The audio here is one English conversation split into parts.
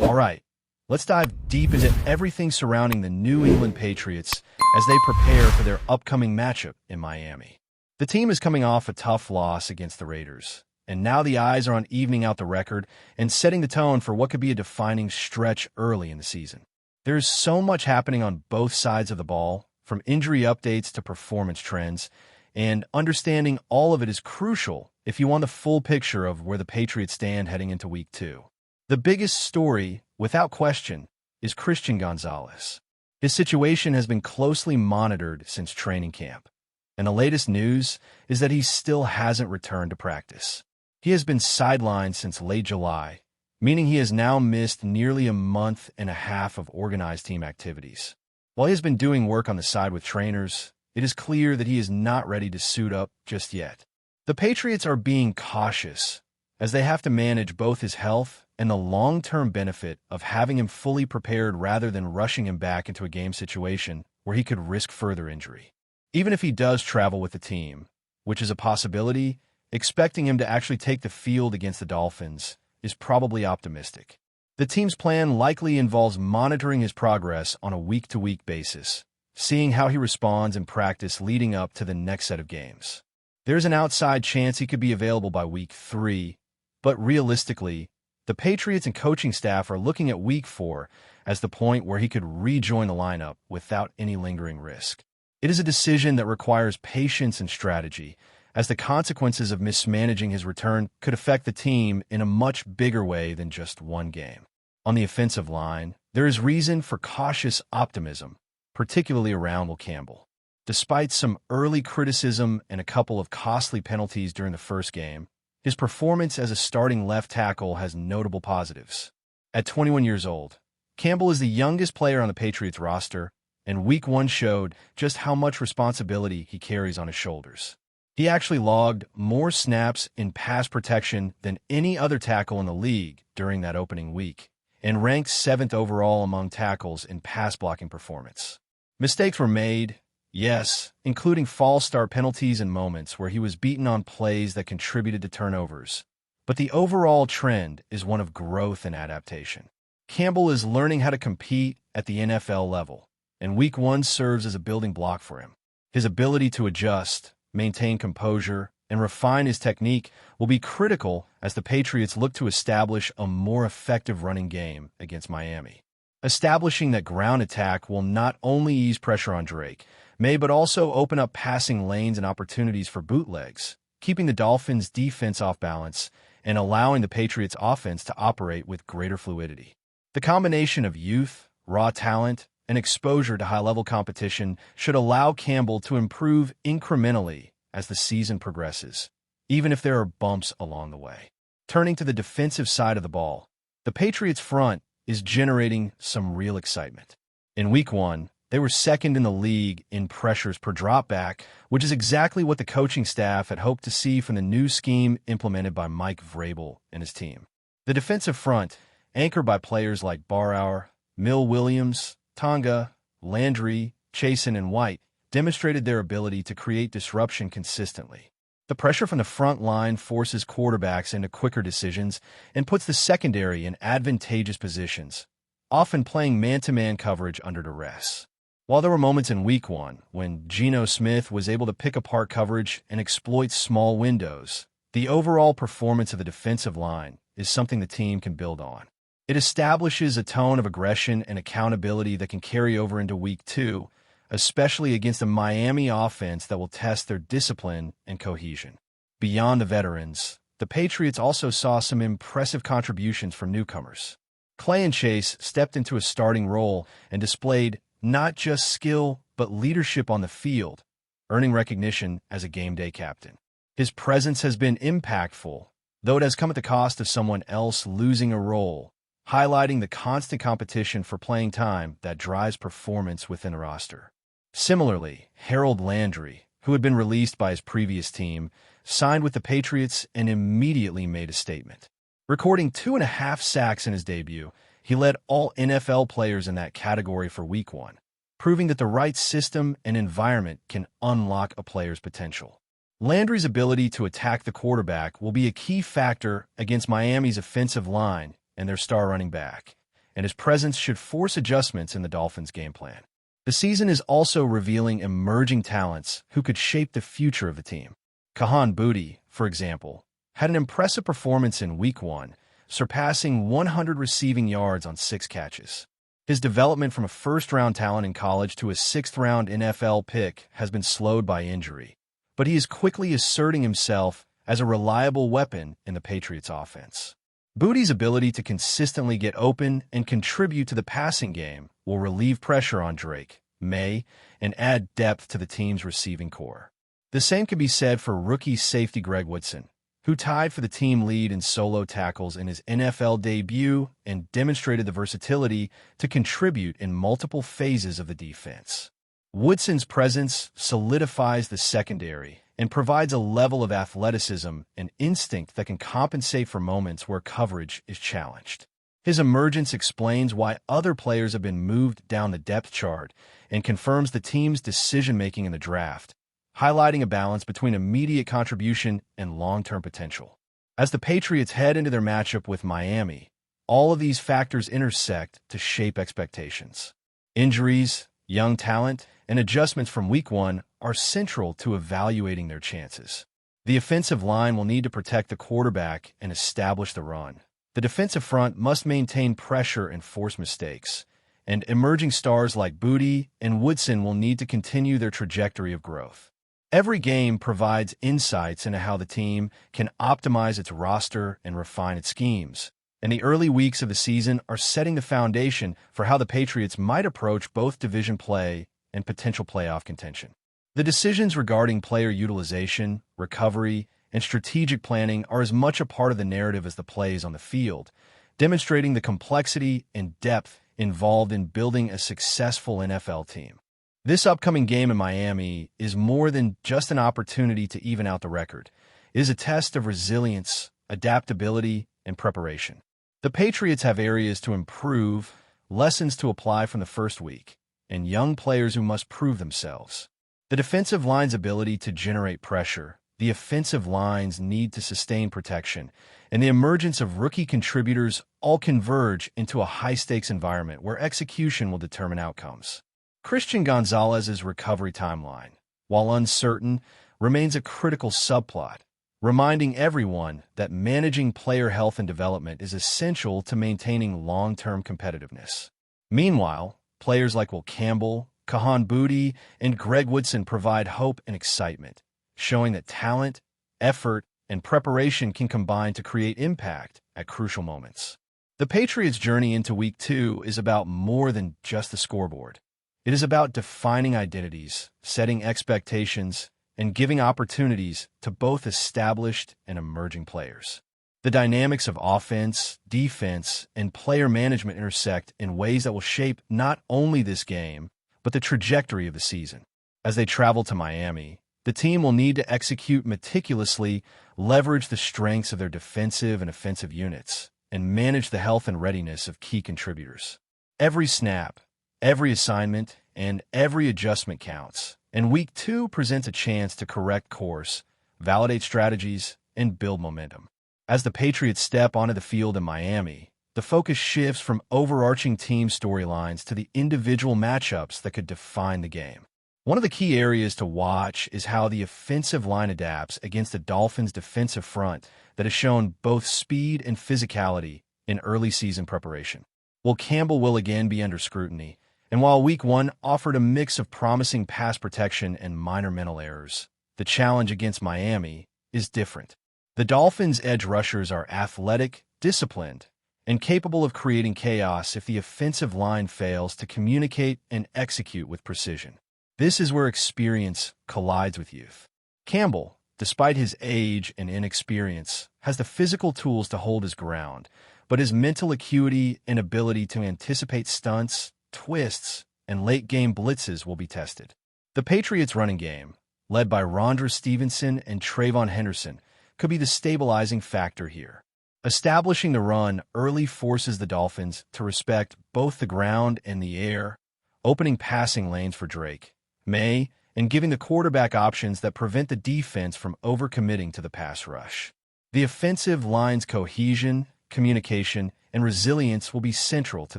All right, let's dive deep into everything surrounding the New England Patriots as they prepare for their upcoming matchup in Miami. The team is coming off a tough loss against the Raiders, and now the eyes are on evening out the record and setting the tone for what could be a defining stretch early in the season. There's so much happening on both sides of the ball, from injury updates to performance trends, and understanding all of it is crucial if you want the full picture of where the Patriots stand heading into Week 2. The biggest story, without question, is Christian Gonzalez. His situation has been closely monitored since training camp, and the latest news is that he still hasn't returned to practice. He has been sidelined since late July, meaning he has now missed nearly a month and a half of organized team activities. While he has been doing work on the side with trainers, it is clear that he is not ready to suit up just yet. The Patriots are being cautious, as they have to manage both his health and the long-term benefit of having him fully prepared rather than rushing him back into a game situation where he could risk further injury. Even if he does travel with the team, which is a possibility, expecting him to actually take the field against the Dolphins is probably optimistic. The team's plan likely involves monitoring his progress on a week-to-week basis, seeing how he responds in practice leading up to the next set of games. There's an outside chance he could be available by Week 3, but realistically, the Patriots and coaching staff are looking at Week 4 as the point where he could rejoin the lineup without any lingering risk. It is a decision that requires patience and strategy, as the consequences of mismanaging his return could affect the team in a much bigger way than just one game. On the offensive line, there is reason for cautious optimism, particularly around Will Campbell. Despite some early criticism and a couple of costly penalties during the first game, his performance as a starting left tackle has notable positives. At 21 years old, Campbell is the youngest player on the Patriots roster, and Week 1 showed just how much responsibility he carries on his shoulders. He actually logged more snaps in pass protection than any other tackle in the league during that opening week, and ranked 7th overall among tackles in pass blocking performance. Mistakes were made, yes, including false start penalties and moments where he was beaten on plays that contributed to turnovers. But the overall trend is one of growth and adaptation. Campbell is learning how to compete at the NFL level, and Week 1 serves as a building block for him. His ability to adjust, maintain composure, and refine his technique will be critical as the Patriots look to establish a more effective running game against Miami. Establishing that ground attack will not only ease pressure on Drake, but also open up passing lanes and opportunities for bootlegs, keeping the Dolphins' defense off balance and allowing the Patriots' offense to operate with greater fluidity. The combination of youth, raw talent, and exposure to high-level competition should allow Campbell to improve incrementally as the season progresses, even if there are bumps along the way. Turning to the defensive side of the ball, the Patriots' front is generating some real excitement. In Week 1, they were second in the league in pressures per dropback, which is exactly what the coaching staff had hoped to see from the new scheme implemented by Mike Vrabel and his team. The defensive front, anchored by players like Barauer, Mill Williams, Tonga, Landry, Chasen, and White, demonstrated their ability to create disruption consistently. The pressure from the front line forces quarterbacks into quicker decisions and puts the secondary in advantageous positions, often playing man-to-man coverage under duress. While there were moments in Week 1 when Geno Smith was able to pick apart coverage and exploit small windows, the overall performance of the defensive line is something the team can build on. It establishes a tone of aggression and accountability that can carry over into Week 2, especially against a Miami offense that will test their discipline and cohesion. Beyond the veterans, the Patriots also saw some impressive contributions from newcomers. Clay and Chase stepped into a starting role and displayed not just skill, but leadership on the field, earning recognition as a game-day captain. His presence has been impactful, though it has come at the cost of someone else losing a role, highlighting the constant competition for playing time that drives performance within a roster. Similarly, Harold Landry, who had been released by his previous team, signed with the Patriots and immediately made a statement. Recording 2.5 sacks in his debut, he led all NFL players in that category for Week 1, proving that the right system and environment can unlock a player's potential. Landry's ability to attack the quarterback will be a key factor against Miami's offensive line and their star running back, and his presence should force adjustments in the Dolphins' game plan. The season is also revealing emerging talents who could shape the future of the team. Kahan Booty, for example, had an impressive performance in Week 1, surpassing 100 receiving yards on 6 catches. His development from a first-round talent in college to a 6th-round NFL pick has been slowed by injury, but he is quickly asserting himself as a reliable weapon in the Patriots' offense. Booty's ability to consistently get open and contribute to the passing game will relieve pressure on Drake, May, and add depth to the team's receiving core. The same can be said for rookie safety Greg Woodson, who tied for the team lead in solo tackles in his NFL debut and demonstrated the versatility to contribute in multiple phases of the defense. Woodson's presence solidifies the secondary and provides a level of athleticism and instinct that can compensate for moments where coverage is challenged. His emergence explains why other players have been moved down the depth chart and confirms the team's decision-making in the draft, highlighting a balance between immediate contribution and long-term potential. As the Patriots head into their matchup with Miami, all of these factors intersect to shape expectations. Injuries, young talent, and adjustments from Week 1 are central to evaluating their chances. The offensive line will need to protect the quarterback and establish the run. The defensive front must maintain pressure and force mistakes, and emerging stars like Booty and Woodson will need to continue their trajectory of growth. Every game provides insights into how the team can optimize its roster and refine its schemes, and the early weeks of the season are setting the foundation for how the Patriots might approach both division play and potential playoff contention. The decisions regarding player utilization, recovery, and strategic planning are as much a part of the narrative as the plays on the field, demonstrating the complexity and depth involved in building a successful NFL team. This upcoming game in Miami is more than just an opportunity to even out the record. It is a test of resilience, adaptability, and preparation. The Patriots have areas to improve, lessons to apply from the first week, and young players who must prove themselves. The defensive line's ability to generate pressure, the offensive line's need to sustain protection, and the emergence of rookie contributors all converge into a high-stakes environment where execution will determine outcomes. Christian Gonzalez's recovery timeline, while uncertain, remains a critical subplot, reminding everyone that managing player health and development is essential to maintaining long-term competitiveness. Meanwhile, players like Will Campbell, Kahan Booty, and Greg Woodson provide hope and excitement, showing that talent, effort, and preparation can combine to create impact at crucial moments. The Patriots' journey into Week 2 is about more than just the scoreboard. It is about defining identities, setting expectations, and giving opportunities to both established and emerging players. The dynamics of offense, defense, and player management intersect in ways that will shape not only this game, but the trajectory of the season. As they travel to Miami, the team will need to execute meticulously, leverage the strengths of their defensive and offensive units, and manage the health and readiness of key contributors. Every snap, every assignment, and every adjustment counts, and Week 2 presents a chance to correct course, validate strategies, and build momentum. As the Patriots step onto the field in Miami, the focus shifts from overarching team storylines to the individual matchups that could define the game. One of the key areas to watch is how the offensive line adapts against the Dolphins' defensive front that has shown both speed and physicality in early season preparation. Will Campbell will again be under scrutiny, and while Week 1 offered a mix of promising pass protection and minor mental errors, the challenge against Miami is different. The Dolphins' edge rushers are athletic, disciplined, and capable of creating chaos if the offensive line fails to communicate and execute with precision. This is where experience collides with youth. Campbell, despite his age and inexperience, has the physical tools to hold his ground, but his mental acuity and ability to anticipate stunts, twists, and late-game blitzes will be tested. The Patriots' running game, led by Rondre Stevenson and Trayvon Henderson, could be the stabilizing factor here. Establishing the run early forces the Dolphins to respect both the ground and the air, opening passing lanes for Drake, May, and giving the quarterback options that prevent the defense from overcommitting to the pass rush. The offensive line's cohesion, communication, and resilience will be central to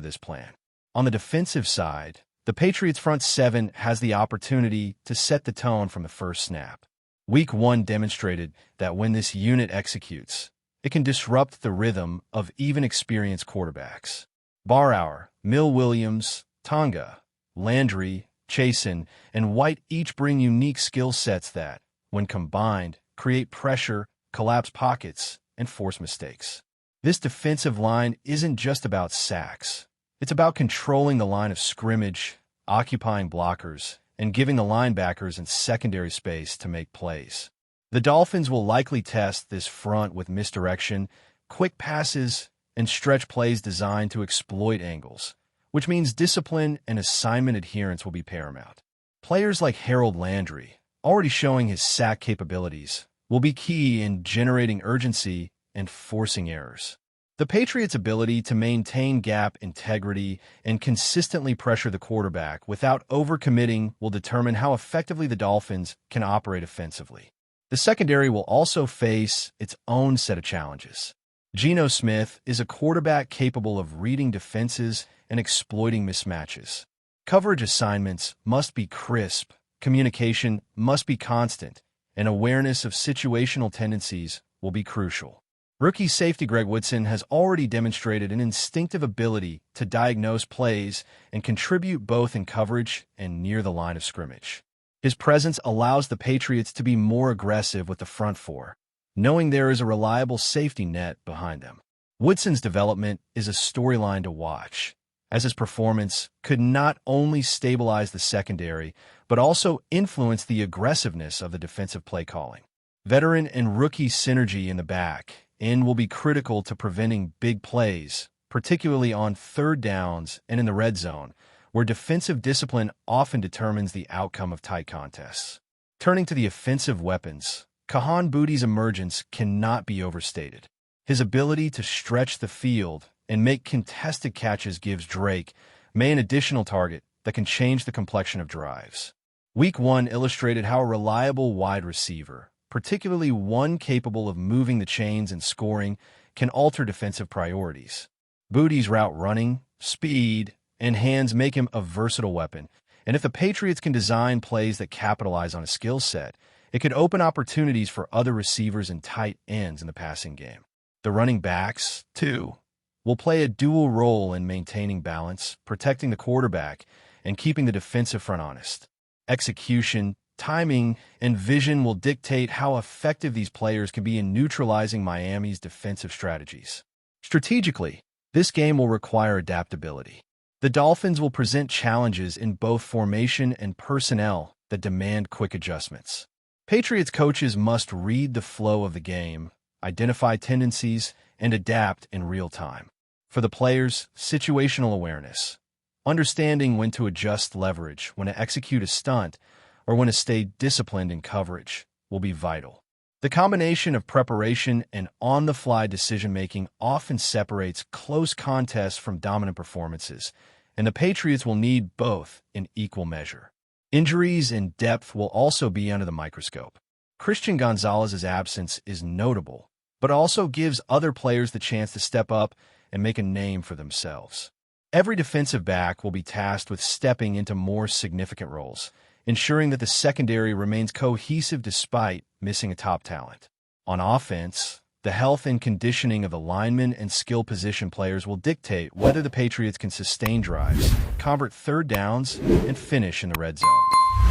this plan. On the defensive side, the Patriots' front seven has the opportunity to set the tone from the first snap. Week 1 demonstrated that when this unit executes, it can disrupt the rhythm of even experienced quarterbacks. Barrower, Williams, Tonga, Landry, Chasen, and White each bring unique skill sets that, when combined, create pressure, collapse pockets, and force mistakes. This defensive line isn't just about sacks. It's about controlling the line of scrimmage, occupying blockers, and giving the linebackers and secondary space to make plays. The Dolphins will likely test this front with misdirection, quick passes, and stretch plays designed to exploit angles, which means discipline and assignment adherence will be paramount. Players like Harold Landry, already showing his sack capabilities, will be key in generating urgency and forcing errors. The Patriots' ability to maintain gap integrity and consistently pressure the quarterback without overcommitting will determine how effectively the Dolphins can operate offensively. The secondary will also face its own set of challenges. Geno Smith is a quarterback capable of reading defenses and exploiting mismatches. Coverage assignments must be crisp, communication must be constant, and awareness of situational tendencies will be crucial. Rookie safety Greg Woodson has already demonstrated an instinctive ability to diagnose plays and contribute both in coverage and near the line of scrimmage. His presence allows the Patriots to be more aggressive with the front four, knowing there is a reliable safety net behind them. Woodson's development is a storyline to watch, as his performance could not only stabilize the secondary, but also influence the aggressiveness of the defensive play calling. Veteran and rookie synergy in the back end will be critical to preventing big plays, particularly on third downs and in the red zone, where defensive discipline often determines the outcome of tight contests. Turning to the offensive weapons, Kahan Booty's emergence cannot be overstated. His ability to stretch the field and make contested catches gives Drake an additional target that can change the complexion of drives. Week 1 illustrated how a reliable wide receiver, particularly one capable of moving the chains and scoring, can alter defensive priorities. Booty's route running, speed, and hands make him a versatile weapon, and if the Patriots can design plays that capitalize on a skill set, it could open opportunities for other receivers and tight ends in the passing game. The running backs, too, will play a dual role in maintaining balance, protecting the quarterback, and keeping the defensive front honest. Execution, timing, and vision will dictate how effective these players can be in neutralizing Miami's defensive strategies. Strategically, this game will require adaptability. The Dolphins will present challenges in both formation and personnel that demand quick adjustments. Patriots coaches must read the flow of the game, identify tendencies, and adapt in real time. For the players, situational awareness, understanding when to adjust leverage, when to execute a stunt, or when to stay disciplined in coverage, will be vital. The combination of preparation and on-the-fly decision-making often separates close contests from dominant performances, and the Patriots will need both in equal measure. Injuries and depth will also be under the microscope. Christian Gonzalez's absence is notable, but also gives other players the chance to step up and make a name for themselves. Every defensive back will be tasked with stepping into more significant roles, ensuring that the secondary remains cohesive despite missing a top talent. On offense, the health and conditioning of the linemen and skill position players will dictate whether the Patriots can sustain drives, convert third downs, and finish in the red zone.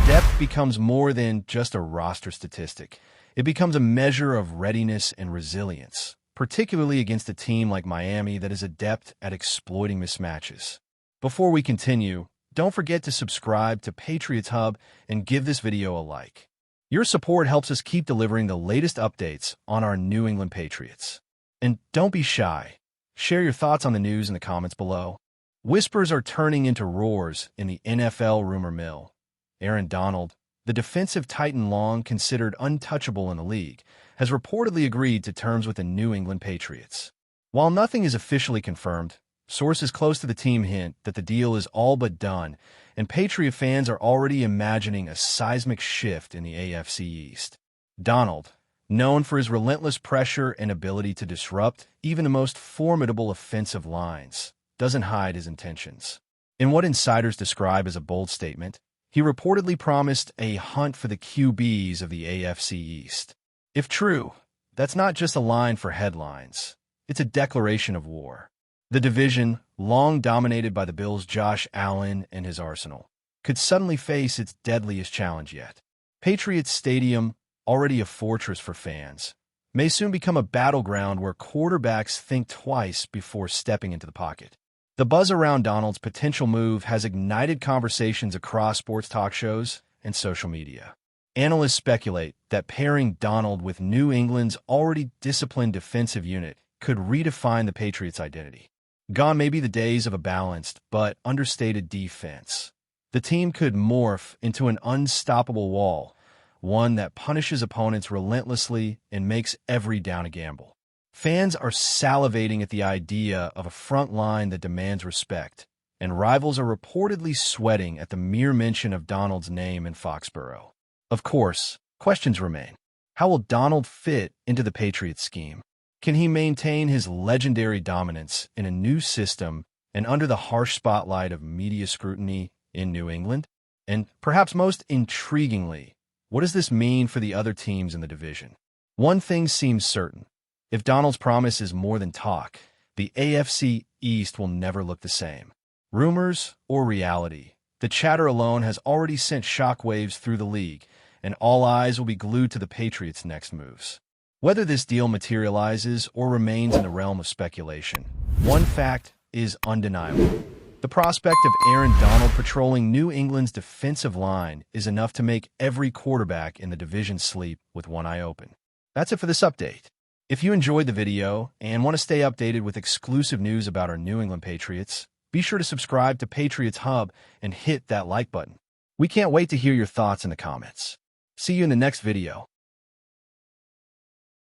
Depth becomes more than just a roster statistic. It becomes a measure of readiness and resilience, particularly against a team like Miami that is adept at exploiting mismatches. Before we continue, don't forget to subscribe to Patriots Hub and give this video a like. Your support helps us keep delivering the latest updates on our New England Patriots. And don't be shy. Share your thoughts on the news in the comments below. Whispers are turning into roars in the NFL rumor mill. Aaron Donald, the defensive titan long considered untouchable in the league, has reportedly agreed to terms with the New England Patriots. While nothing is officially confirmed, sources close to the team hint that the deal is all but done, and Patriot fans are already imagining a seismic shift in the AFC East. Donald, Known for his relentless pressure and ability to disrupt even the most formidable offensive lines, doesn't hide his intentions. In what insiders describe as a bold statement, he reportedly promised a hunt for the QBs of the AFC East. If true, that's not just a line for headlines. It's a declaration of war. The division, long dominated by the Bills' Josh Allen and his arsenal, could suddenly face its deadliest challenge yet. Patriots Stadium, already a fortress for fans, may soon become a battleground where quarterbacks think twice before stepping into the pocket. The buzz around Donald's potential move has ignited conversations across sports talk shows and social media. Analysts speculate that pairing Donald with New England's already disciplined defensive unit could redefine the Patriots' identity. Gone may be the days of a balanced but understated defense. The team could morph into an unstoppable wall, one that punishes opponents relentlessly and makes every down a gamble. Fans are salivating at the idea of a front line that demands respect, and rivals are reportedly sweating at the mere mention of Donald's name in Foxborough. Of course, questions remain. How will Donald fit into the Patriots scheme? Can he maintain his legendary dominance in a new system and under the harsh spotlight of media scrutiny in New England? And perhaps most intriguingly, what does this mean for the other teams in the division? One thing seems certain. If Donald's promise is more than talk, the AFC East will never look the same. Rumors or reality, the chatter alone has already sent shockwaves through the league, and all eyes will be glued to the Patriots' next moves. Whether this deal materializes or remains in the realm of speculation, one fact is undeniable. The prospect of Aaron Donald patrolling New England's defensive line is enough to make every quarterback in the division sleep with one eye open. That's it for this update. If you enjoyed the video and want to stay updated with exclusive news about our New England Patriots, be sure to subscribe to Patriots Hub and hit that like button. We can't wait to hear your thoughts in the comments. See you in the next video.